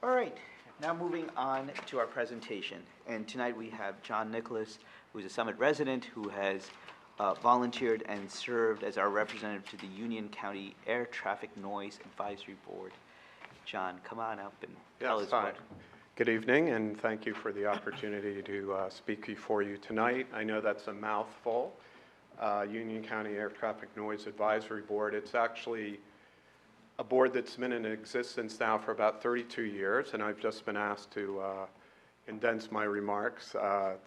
All right, now moving on to our presentation. And tonight we have John Nicholas, who's a Summit resident who has volunteered and served as our representative to the Union County Air Traffic Noise Advisory Board. John, come on up and tell us what. Good evening, and thank you for the opportunity to speak before you tonight. I know that's a mouthful. Union County Air Traffic Noise Advisory Board. It's actually a board that's been in existence now for about 32 years, and I've just been asked to condense my remarks to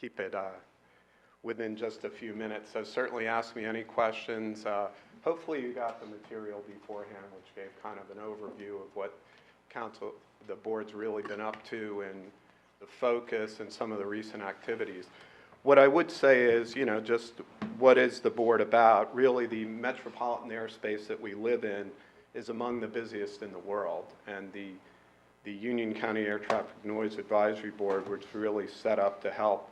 keep it within just a few minutes. So certainly ask me any questions. Hopefully you got the material beforehand, which gave kind of an overview of what the board's really been up to and the focus and some of the recent activities. What I would say is, you know, just what is the board about? Really, the metropolitan airspace that we live in is among the busiest in the world, and the Union County Air Traffic Noise Advisory Board was really set up to help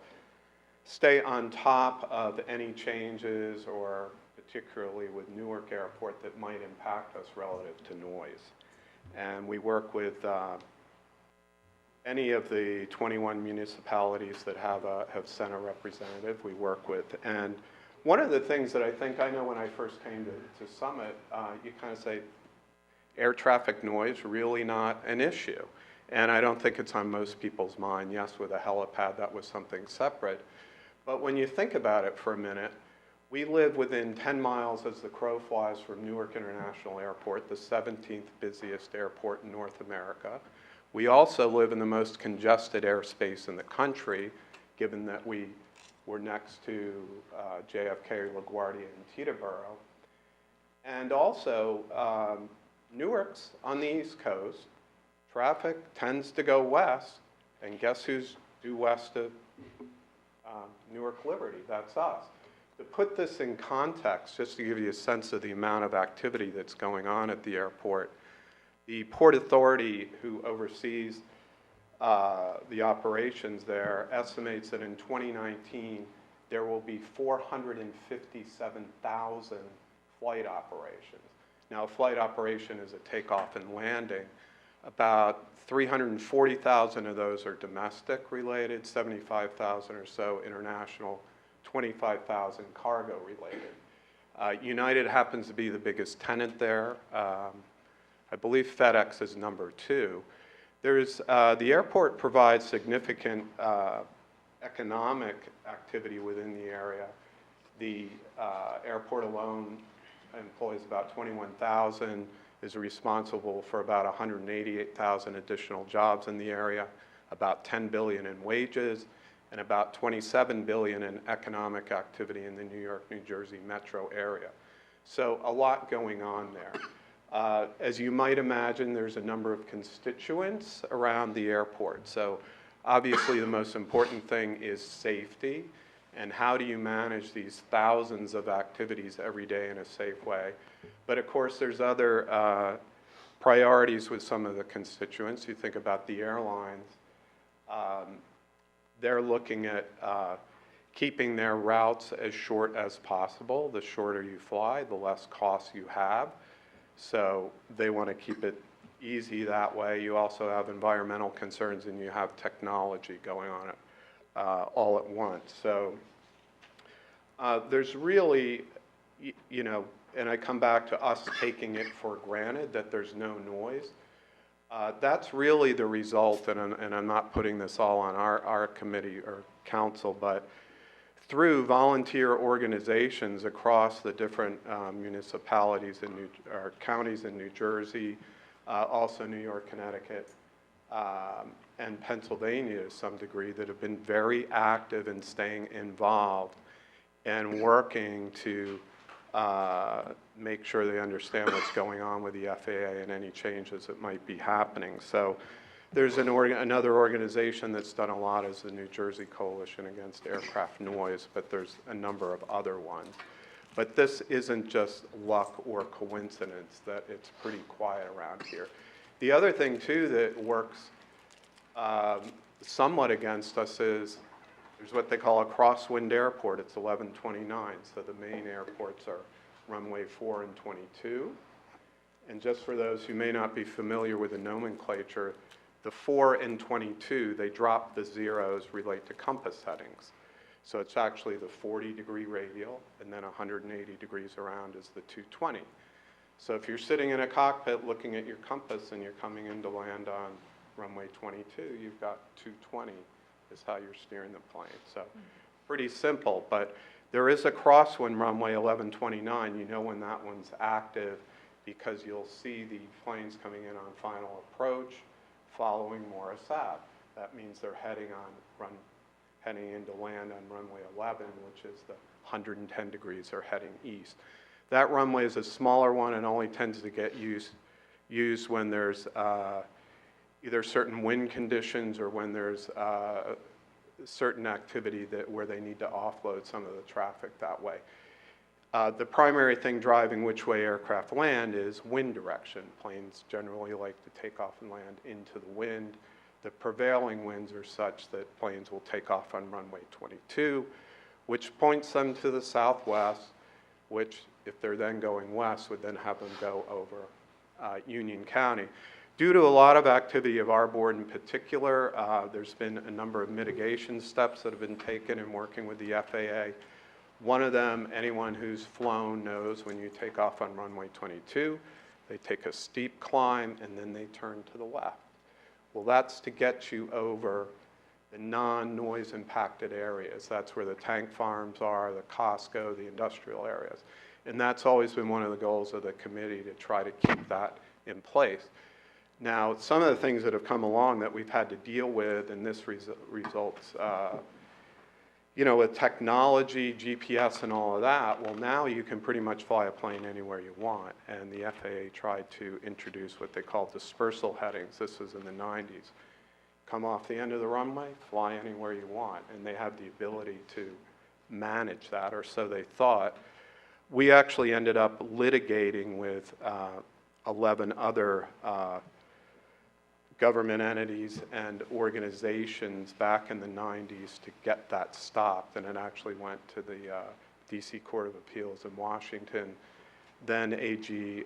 stay on top of any changes, or particularly with Newark Airport, that might impact us relative to noise. And we work with any of the 21 municipalities that have sent a representative we work with. And one of the things that I know when I first came to Summit, you kind of say, air traffic noise, really not an issue. And I don't think it's on most people's mind. Yes, with a helipad, that was something separate. But when you think about it for a minute, we live within 10 miles as the crow flies from Newark International Airport, the 17th busiest airport in North America. We also live in the most congested airspace in the country, given that we were next to JFK, LaGuardia, and Teterboro. And also, Newark's on the East Coast. Traffic tends to go west, and guess who's due west of Newark Liberty? That's us. To put this in context, just to give you a sense of the amount of activity that's going on at the airport, the Port Authority, who oversees the operations there, estimates that in 2019 there will be 457,000 flight operations. Now, a flight operation is a takeoff and landing. About 340,000 of those are domestic related, 75,000 or so international, 25,000 cargo related. United happens to be the biggest tenant there. I believe FedEx is number 2. The airport provides significant economic activity within the area. The airport alone employs about 21,000, is responsible for about 188,000 additional jobs in the area, about 10 billion in wages, and about 27 billion in economic activity in the New York, New Jersey metro area. So a lot going on there. As you might imagine, there's a number of constituents around the airport. So obviously the most important thing is safety, and how do you manage these thousands of activities every day in a safe way. But of course there's other priorities with some of the constituents. You think about the airlines. They're looking at keeping their routes as short as possible. The shorter you fly, the less costs you have. So they want to keep it easy that way. You also have environmental concerns, and you have technology going on it all at once. So there's really, you know, and I come back to us taking it for granted that there's no noise. That's really the result, and I'm not putting this all on our committee or council, but through volunteer organizations across the different municipalities or counties in New Jersey, also New York, Connecticut, and Pennsylvania to some degree, that have been very active in staying involved and working to make sure they understand what's going on with the FAA and any changes that might be happening. So there's another organization that's done a lot, is the New Jersey Coalition Against Aircraft Noise, but there's a number of other ones. But this isn't just luck or coincidence that it's pretty quiet around here. The other thing too that works somewhat against us is there's what they call a crosswind airport. It's 1129, so the main airports are runway 4 and 22. And just for those who may not be familiar with the nomenclature, the 4 and 22, they drop the zeros relate to compass headings. So it's actually the 40-degree radial, and then 180 degrees around is the 220. So if you're sitting in a cockpit looking at your compass and you're coming in to land on runway 22, you've got 220 is how you're steering the plane. So pretty simple, but there is a crosswind runway 1129. You know when that one's active because you'll see the planes coming in on final approach following Morris Ave. That means they're heading into land on runway 11, which is the 110 degrees, they're heading east. That runway is a smaller one and only tends to get used when there's either certain wind conditions or when there's certain activity where they need to offload some of the traffic that way. The primary thing driving which way aircraft land is wind direction. Planes generally like to take off and land into the wind. The prevailing winds are such that planes will take off on runway 22, which points them to the southwest, which, if they're then going west, would then have them go over Union County. Due to a lot of activity of our board in particular, there's been a number of mitigation steps that have been taken in working with the FAA. One of them, anyone who's flown knows when you take off on runway 22, they take a steep climb and then they turn to the left. Well, that's to get you over the non-noise impacted areas. That's where the tank farms are, the Costco, the industrial areas. And that's always been one of the goals of the committee, to try to keep that in place. Now, some of the things that have come along that we've had to deal with, and this results, you know, with technology, GPS and all of that, well, now you can pretty much fly a plane anywhere you want. And the FAA tried to introduce what they call dispersal headings. This was in the 90s. Come off the end of the runway, fly anywhere you want. And they have the ability to manage that, or so they thought. We actually ended up litigating with 11 other government entities and organizations back in the 90s to get that stopped, and it actually went to the DC Court of Appeals in Washington. Then AG,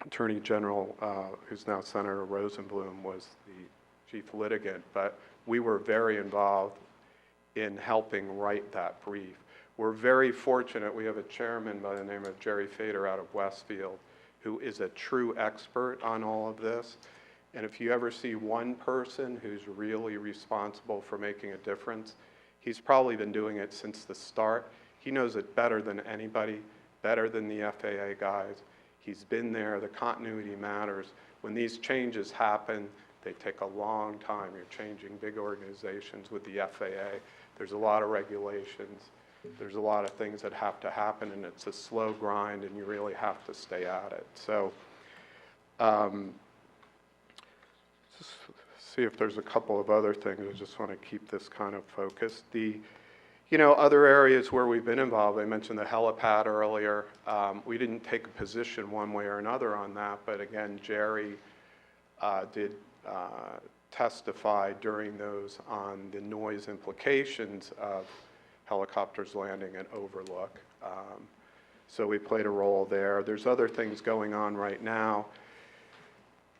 Attorney General, who's now Senator Rosenblum, was the chief litigant, but we were very involved in helping write that brief. We're very fortunate. We have a chairman by the name of Jerry Fader out of Westfield, who is a true expert on all of this. And if you ever see one person who's really responsible for making a difference, he's probably been doing it since the start. He knows it better than anybody, better than the FAA guys. He's been there. The continuity matters. When these changes happen, they take a long time. You're changing big organizations with the FAA. There's a lot of regulations. There's a lot of things that have to happen, and it's a slow grind, and you really have to stay at it. So, just see if there's a couple of other things. I just want to keep this kind of focused. You know, other areas where we've been involved, I mentioned the helipad earlier. We didn't take a position one way or another on that, but again, Jerry did testify during those on the noise implications of helicopters landing at Overlook. So we played a role there. There's other things going on right now.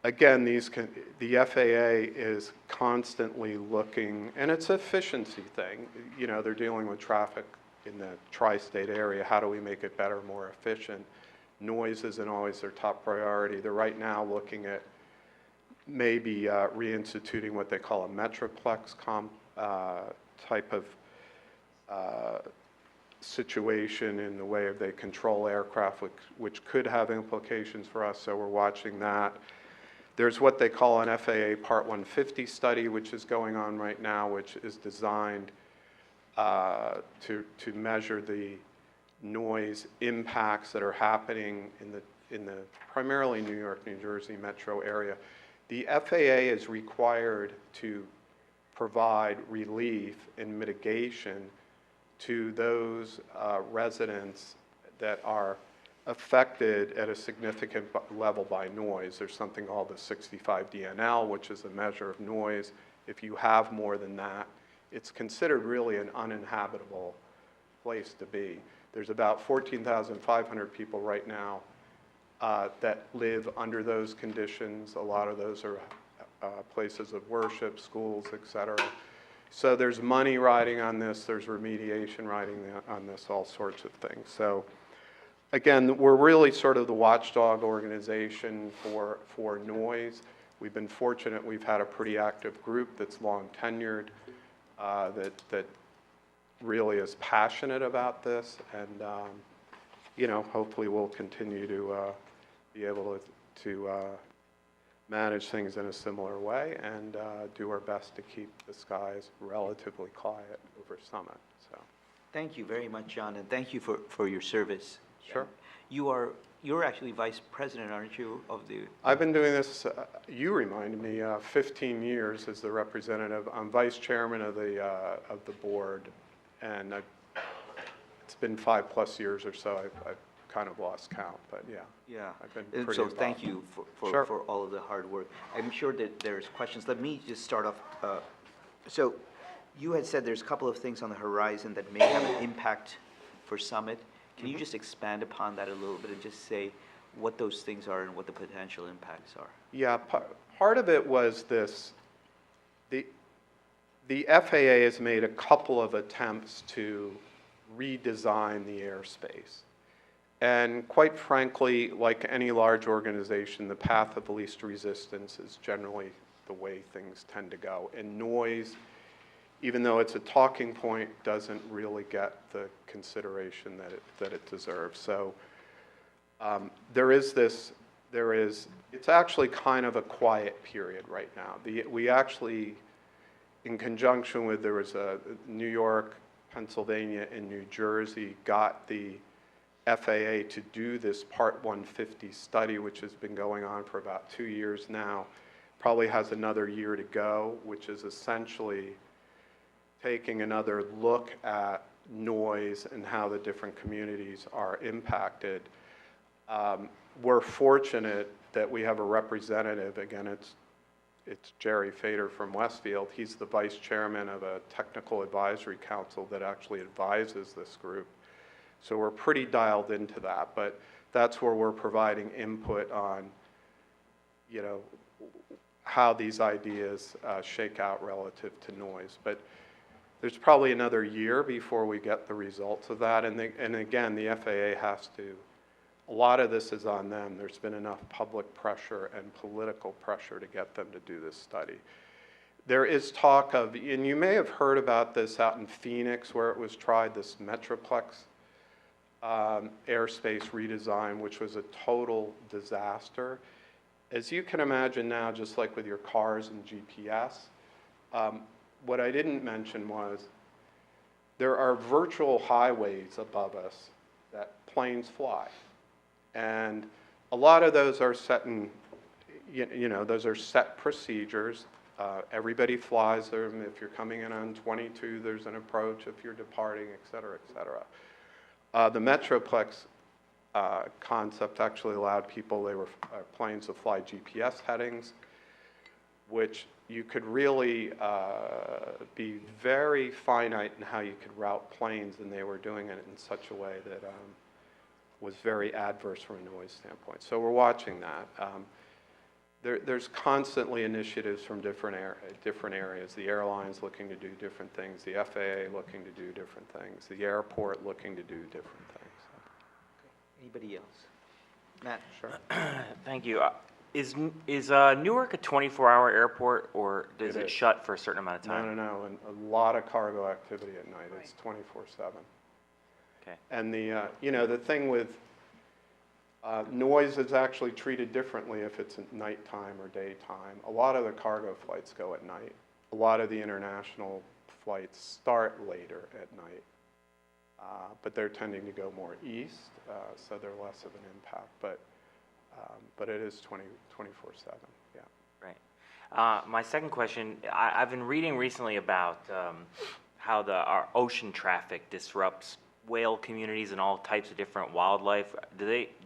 Again, the FAA is constantly looking, and it's an efficiency thing. You know, they're dealing with traffic in the tri-state area. How do we make it better, more efficient? Noise isn't always their top priority. They're right now looking at maybe reinstituting what they call a Metroplex type of situation in the way of they control aircraft, which could have implications for us, so we're watching that. There's what they call an FAA Part 150 study, which is going on right now, which is designed to measure the noise impacts that are happening in the primarily New York, New Jersey metro area. The FAA is required to provide relief and mitigation to those residents that are affected at a significant level by noise. There's something called the 65 DNL, which is a measure of noise. If you have more than that, it's considered really an uninhabitable place to be. There's about 14,500 people right now that live under those conditions. A lot of those are places of worship, schools, et cetera. So there's money riding on this, there's remediation riding on this, all sorts of things. So again, we're really sort of the watchdog organization for noise. We've been fortunate, we've had a pretty active group that's long tenured, that really is passionate about this, and you know, hopefully we'll continue to be able to manage things in a similar way and do our best to keep the skies relatively quiet over Summit. So, Thank you very much, John, and thank you for your service. sure. You're actually vice president, aren't you, of the? I've been doing this, you reminded me, 15 years as the representative. I'm vice chairman of the board, and it's been 5+ years or so. I've kind of lost count, but yeah. Yeah. I've been And pretty so involved. thank you Sure. for all of the hard work. I'm sure that there's questions. Let me just start off. So you had said there's a couple of things on the horizon that may have an impact for Summit. Can you just expand upon that a little bit and just say what those things are and what the potential impacts are? Yeah, part of it was this. The FAA has made a couple of attempts to redesign the airspace. And quite frankly, like any large organization, the path of least resistance is generally the way things tend to go. And noise, even though it's a talking point, doesn't really get the consideration that it deserves. So it's actually kind of a quiet period right now. We actually, in conjunction with, there was a New York, Pennsylvania, and New Jersey got the FAA to do this Part 150 study, which has been going on for about 2 years now, probably has another year to go, which is essentially taking another look at noise and how the different communities are impacted. We're fortunate that we have a representative, again, it's Jerry Fader from Westfield. He's the vice chairman of a technical advisory council that actually advises this group. So we're pretty dialed into that, but that's where we're providing input on, you know, how these ideas shake out relative to noise. But there's probably another year before we get the results of that. And again, the FAA has to, a lot of this is on them. There's been enough public pressure and political pressure to get them to do this study. There is talk of, and you may have heard about this out in Phoenix where it was tried, this Metroplex airspace redesign, which was a total disaster. As you can imagine now, just like with your cars and GPS, what I didn't mention was there are virtual highways above us that planes fly. And a lot of those are set in, you know, those are set procedures. Everybody flies them. If you're coming in on 22, there's an approach. If you're departing, et cetera, et cetera. The Metroplex concept actually allowed people, they were planes to fly GPS headings, which you could really be very finite in how you could route planes, and they were doing it in such a way that was very adverse from a noise standpoint. So we're watching that. There's constantly initiatives from different areas. The airlines looking to do different things. The FAA looking to do different things. The airport looking to do different things. Anybody else? Matt? Sure. Thank you. Is Newark a 24-hour airport, or does It it is. shut for a certain amount of time? No. And a lot of cargo activity at night. It's 24/7. Okay. And you know, the thing with noise is actually treated differently if it's at nighttime or daytime. A lot of the cargo flights go at night. A lot of the international flights start later at night, but they're tending to go more east, so they're less of an impact. But it is 24/7. Yeah. Right. My second question, I've been reading recently about how our ocean traffic disrupts whale communities and all types of different wildlife.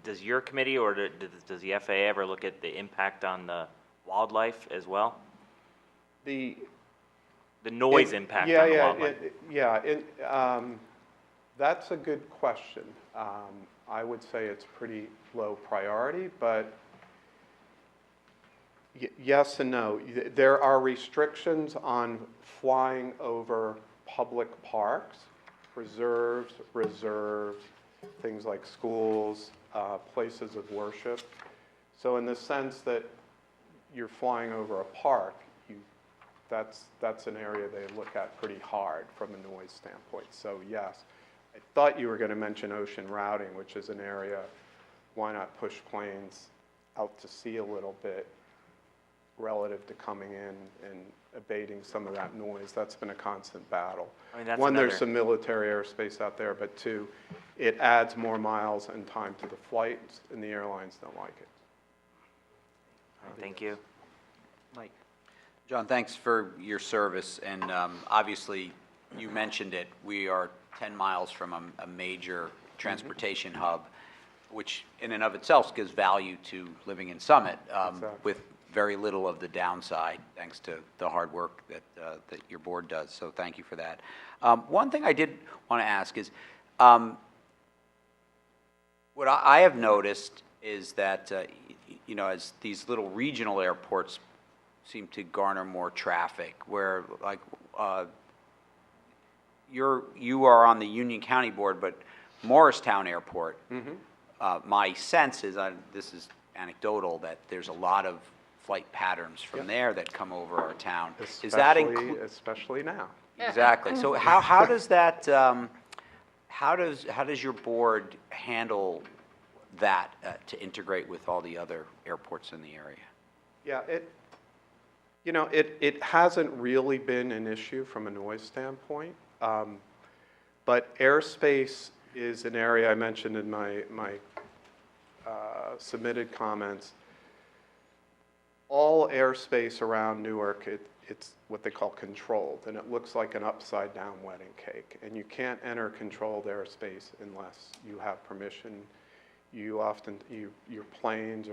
Does your committee or does the FAA ever look at the impact on the wildlife as well? The noise impact on the wildlife. That's a good question. I would say it's pretty low priority, but yes and no. There are restrictions on flying over public parks, preserves, reserves, things like schools, places of worship. So in the sense that you're flying over a park, that's an area they look at pretty hard from a noise standpoint. So yes, I thought you were going to mention ocean routing, which is an area, why not push planes out to sea a little bit relative to coming in and abating some of that noise. That's been a constant battle. I mean, that's One, there's another- some military airspace out there, but two, it adds more miles and time to the flights, and the airlines don't like it. Thank you. Mike? John, thanks for your service, and obviously, you mentioned it, we are 10 miles from a major transportation hub, which in and of itself gives value to living in Summit, Exactly. with very little of the downside, thanks to the hard work that your board does, so thank you for that. One thing I did want to ask is, what I have noticed is that, you know, as these little regional airports seem to garner more traffic, where like you are on the Union County Board, but Morristown Airport, my sense is, this is anecdotal, that there's a lot of flight patterns from Yep. there that come over our town. Is that Especially now. Exactly. So how does that, how does your board handle that to integrate with all the other airports in the area? Yeah, it hasn't really been an issue from a noise standpoint, but airspace is an area I mentioned in my submitted comments. All airspace around Newark, it's what they call controlled, and it looks like an upside-down wedding cake. And you can't enter controlled airspace unless you have permission. Your planes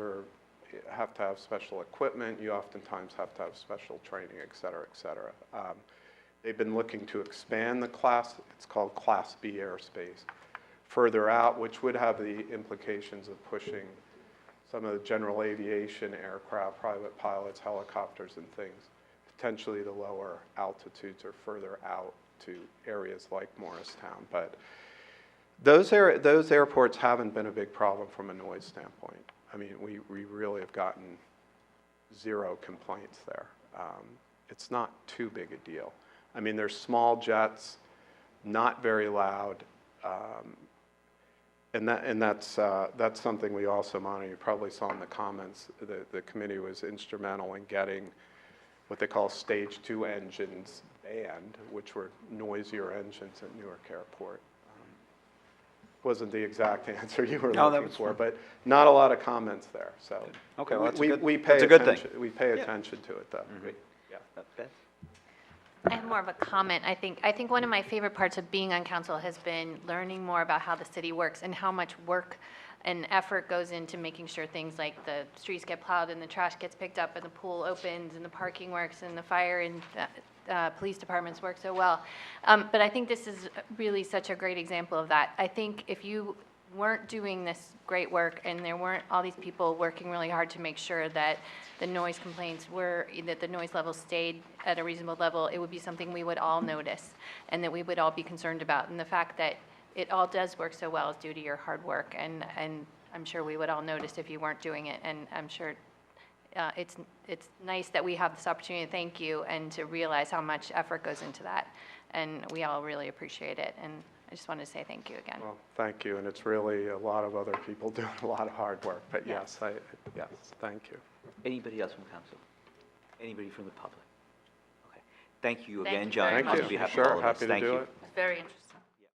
have to have special equipment. You oftentimes have to have special training, et cetera, et cetera. They've been looking to expand the class. It's called Class B airspace further out, which would have the implications of pushing some of the general aviation aircraft, private pilots, helicopters and things, potentially to lower altitudes or further out to areas like Morristown. But those airports haven't been a big problem from a noise standpoint. I mean, we really have gotten zero complaints there. It's not too big a deal. I mean, there's small jets, not very loud, and that's something we also monitor. You probably saw in the comments, the committee was instrumental in getting what they call stage 2 engines banned, which were noisier engines at Newark Airport. Wasn't the exact answer you were No, that looking was for, fine. but not a lot of comments there, so. Okay, well, that's a good- we pay that's a good thing. attention- We pay attention to it, though. Great. Yeah. Beth? I have more of a comment. I think one of my favorite parts of being on council has been learning more about how the city works and how much work and effort goes into making sure things like the streets get plowed and the trash gets picked up and the pool opens and the parking works and the fire and police departments work so well. But I think this is really such a great example of that. I think if you weren't doing this great work and there weren't all these people working really hard to make sure that the noise complaints that the noise level stayed at a reasonable level, it would be something we would all notice and that we would all be concerned about. And the fact that it all does work so well is due to your hard work, and I'm sure we would all notice if you weren't doing it, and I'm sure it's nice that we have this opportunity to thank you and to realize how much effort goes into that, and we all really appreciate it, and I just wanted to say thank you again. Well, thank you, and it's really a lot of other people doing a lot of hard work, but Yeah. yes, thank you. Anybody else from council? Anybody from the public? Okay. Thank you Thank again, you John. very Thank much. you, On behalf of sure, all of us, happy to thank do you. it. It's very interesting.